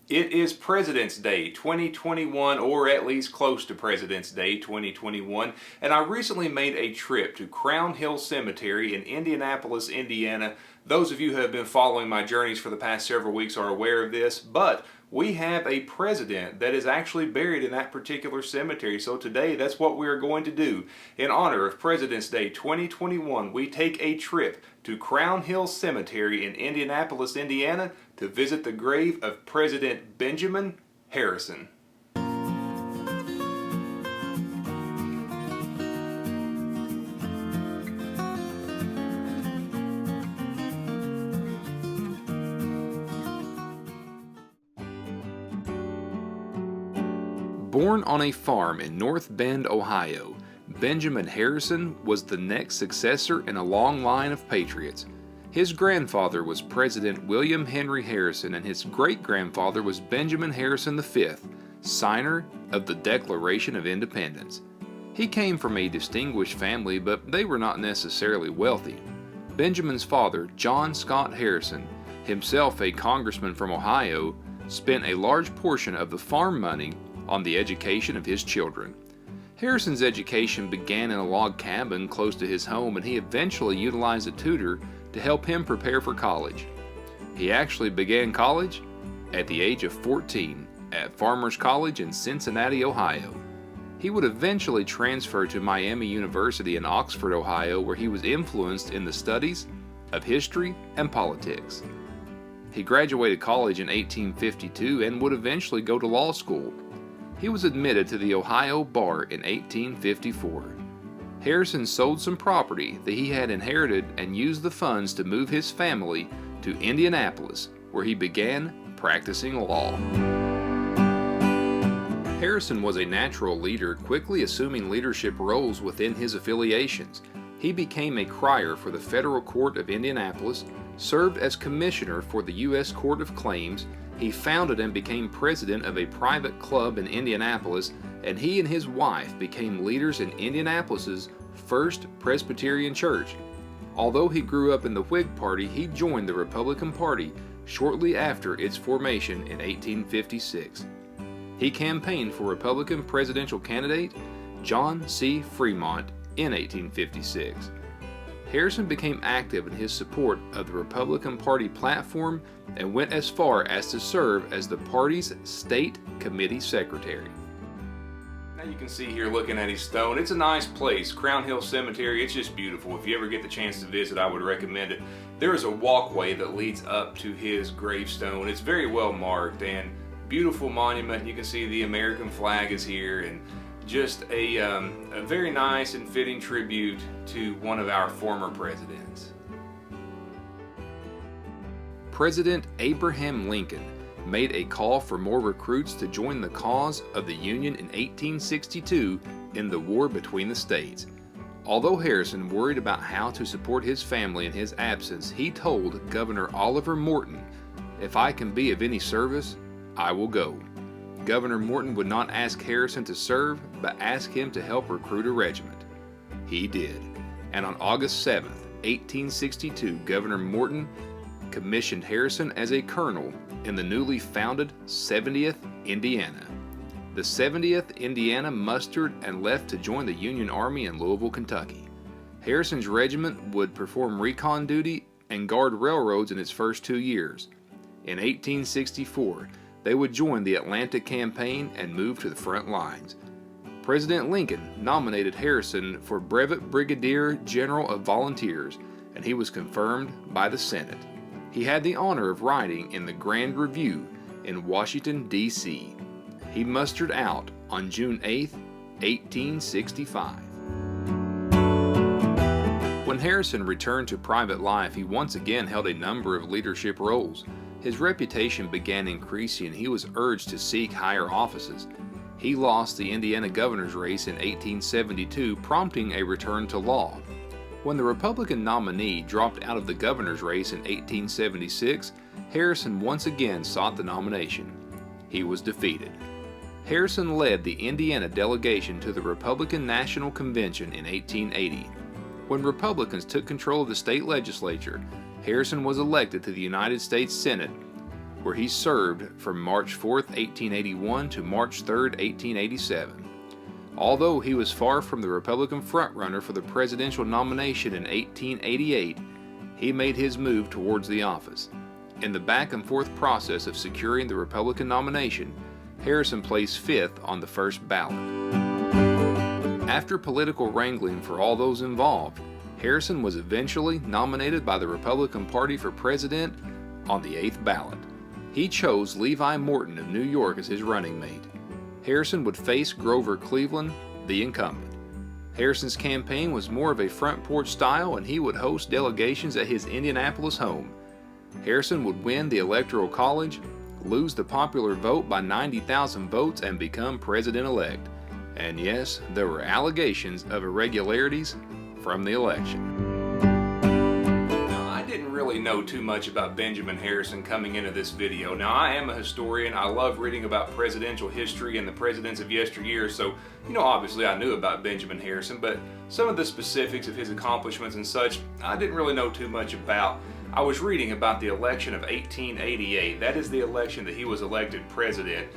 It is President's Day 2021, or at least close to President's Day 2021, and I recently made a trip to Crown Hill Cemetery in Indianapolis, Indiana. Those of you who have been following my journeys for the past several weeks are aware of this, but we have a president that is actually buried in that particular cemetery. So today, that's what we are going to do. In honor of President's Day 2021, we take a trip to Crown Hill Cemetery in Indianapolis, Indiana to visit the grave of President Benjamin Harrison. Born on a farm in North Bend, Ohio, Benjamin Harrison was the next successor in a long line of patriots. His grandfather was President William Henry Harrison, and his great-grandfather was Benjamin Harrison V, signer of the Declaration of Independence. He came from a distinguished family, but they were not necessarily wealthy. Benjamin's father, John Scott Harrison, himself a congressman from Ohio, spent a large portion of the farm money on the education of his children. Harrison's education began in a log cabin close to his home, and he eventually utilized a tutor to help him prepare for college. He actually began college at the age of 14 at Farmers College in Cincinnati, Ohio. He would eventually transfer to Miami University in Oxford, Ohio, where he was influenced in the studies of history and politics. He graduated college in 1852 and would eventually go to law school. He was admitted to the Ohio bar in 1854. Harrison sold some property that he had inherited and used the funds to move his family to Indianapolis, where he began practicing law. Harrison was a natural leader, quickly assuming leadership roles within his affiliations. He became a crier for the Federal Court of Indianapolis, served as commissioner for the U.S. Court of Claims. He founded and became president of a private club in Indianapolis, and he and his wife became leaders in Indianapolis's First Presbyterian Church. Although he grew up in the Whig Party, he joined the Republican Party shortly after its formation in 1856. He campaigned for Republican presidential candidate John C. Fremont in 1856. Harrison became active in his support of the Republican Party platform and went as far as to serve as the party's state committee secretary. Now you can see here looking at his stone, it's a nice place. Crown Hill Cemetery, it's just beautiful. If you ever get the chance to visit, I would recommend it. There is a walkway that leads up to his gravestone. It's very well marked and beautiful monument. You can see the American flag is here, and just a very nice and fitting tribute to one of our former presidents. President Abraham Lincoln made a call for more recruits to join the cause of the Union in 1862 in the war between the states. Although Harrison worried about how to support his family in his absence, he told Governor Oliver Morton, "If I can be of any service, I will go." Governor Morton would not ask Harrison to serve, but ask him to help recruit a regiment. He did, and on August 7, 1862, Governor Morton commissioned Harrison as a colonel in the newly founded 70th Indiana. The 70th Indiana mustered and left to join the Union Army in Louisville, Kentucky. Harrison's regiment would perform recon duty and guard railroads in its first 2 years. In 1864, they would join the Atlanta campaign and move to the front lines. President Lincoln nominated Harrison for Brevet Brigadier General of Volunteers, and he was confirmed by the Senate. He had the honor of riding in the Grand Review in Washington, D.C. He mustered out on June 8, 1865. When Harrison returned to private life, he once again held a number of leadership roles. His reputation began increasing, and he was urged to seek higher offices. He lost the Indiana governor's race in 1872, prompting a return to law. When the Republican nominee dropped out of the governor's race in 1876, Harrison once again sought the nomination. He was defeated. Harrison led the Indiana delegation to the Republican National Convention in 1880. When Republicans took control of the state legislature, Harrison was elected to the United States Senate where he served from March 4, 1881 to March 3, 1887. Although he was far from the Republican frontrunner for the presidential nomination in 1888, he made his move towards the office. In the back-and-forth process of securing the Republican nomination, Harrison placed fifth on the first ballot. After political wrangling for all those involved, Harrison was eventually nominated by the Republican Party for president on the 8th ballot. He chose Levi Morton of New York as his running mate. Harrison would face Grover Cleveland, the incumbent. Harrison's campaign was more of a front porch style, and he would host delegations at his Indianapolis home. Harrison would win the Electoral College, lose the popular vote by 90,000 votes, and become president-elect. And yes, there were allegations of irregularities from the election. Now, I didn't really know too much about Benjamin Harrison coming into this video. Now, I am a historian. I love reading about presidential history and the presidents of yesteryear, so, obviously I knew about Benjamin Harrison, but some of the specifics of his accomplishments and such, I didn't really know too much about. I was reading about the election of 1888. That is the election that he was elected president,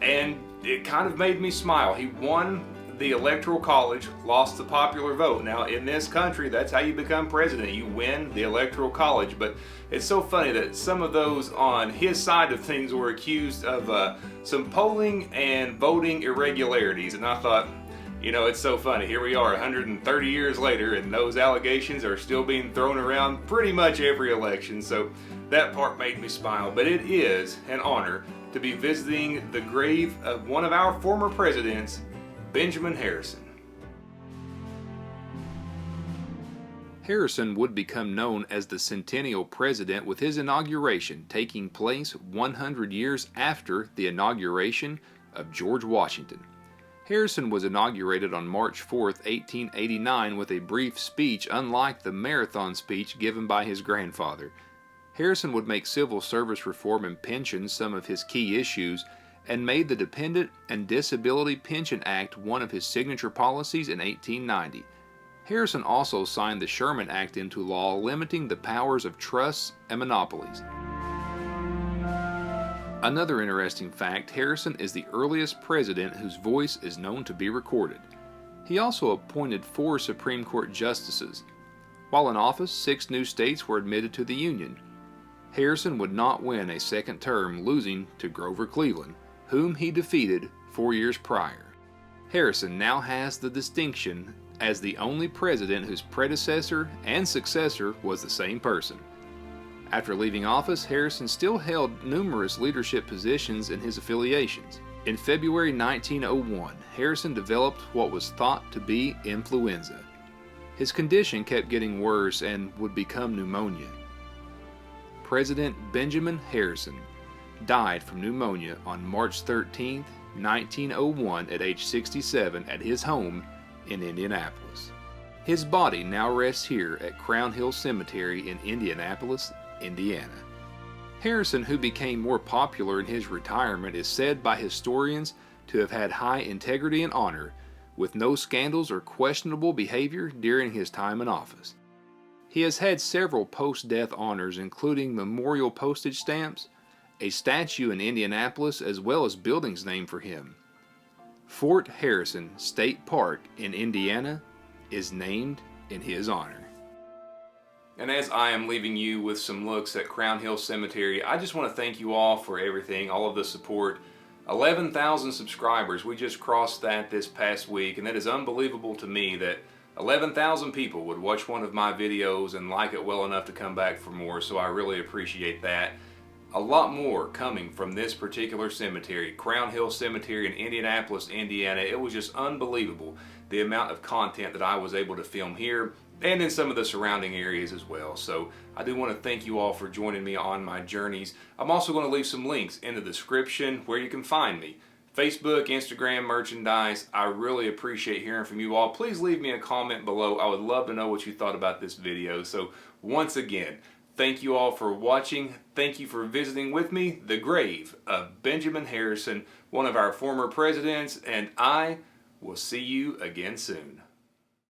and it kind of made me smile. He won the Electoral College, lost the popular vote. Now, in this country, that's how you become president. You win the Electoral College. But it's so funny that some of those on his side of things were accused of some polling and voting irregularities. And I thought, it's so funny. Here we are 130 years later, and those allegations are still being thrown around pretty much every election. So that part made me smile. But it is an honor to be visiting the grave of one of our former presidents, Benjamin Harrison. Harrison would become known as the Centennial President, with his inauguration taking place 100 years after the inauguration of George Washington. Harrison was inaugurated on March 4, 1889, with a brief speech unlike the marathon speech given by his grandfather. Harrison would make civil service reform and pensions some of his key issues, and made the Dependent and Disability Pension Act one of his signature policies in 1890. Harrison also signed the Sherman Act into law, limiting the powers of trusts and monopolies. Another interesting fact, Harrison is the earliest president whose voice is known to be recorded. He also appointed 4 Supreme Court justices. While in office, 6 new states were admitted to the Union. Harrison would not win a second term, losing to Grover Cleveland, whom he defeated 4 years prior. Harrison now has the distinction as the only president whose predecessor and successor was the same person. After leaving office, Harrison still held numerous leadership positions in his affiliations. In February 1901, Harrison developed what was thought to be influenza. His condition kept getting worse and would become pneumonia. President Benjamin Harrison died from pneumonia on March 13, 1901 at age 67 at his home in Indianapolis. His body now rests here at Crown Hill Cemetery in Indianapolis, Indiana. Harrison, who became more popular in his retirement, is said by historians to have had high integrity and honor, with no scandals or questionable behavior during his time in office. He has had several post-death honors, including memorial postage stamps, a statue in Indianapolis, as well as buildings named for him. Fort Harrison State Park in Indiana is named in his honor. And as I am leaving you with some looks at Crown Hill Cemetery, I just want to thank you all for everything, all of the support. 11,000 subscribers, we just crossed that this past week, and that is unbelievable to me that 11,000 people would watch one of my videos and like it well enough to come back for more, so I really appreciate that. A lot more coming from this particular cemetery, Crown Hill Cemetery in Indianapolis, Indiana. It was just unbelievable, the amount of content that I was able to film here and in some of the surrounding areas as well. So I do want to thank you all for joining me on my journeys. I'm also going to leave some links in the description where you can find me. Facebook, Instagram, merchandise. I really appreciate hearing from you all. Please leave me a comment below. I would love to know what you thought about this video. So once again, thank you all for watching. Thank you for visiting with me, the grave of Benjamin Harrison, one of our former presidents, and I will see you again soon.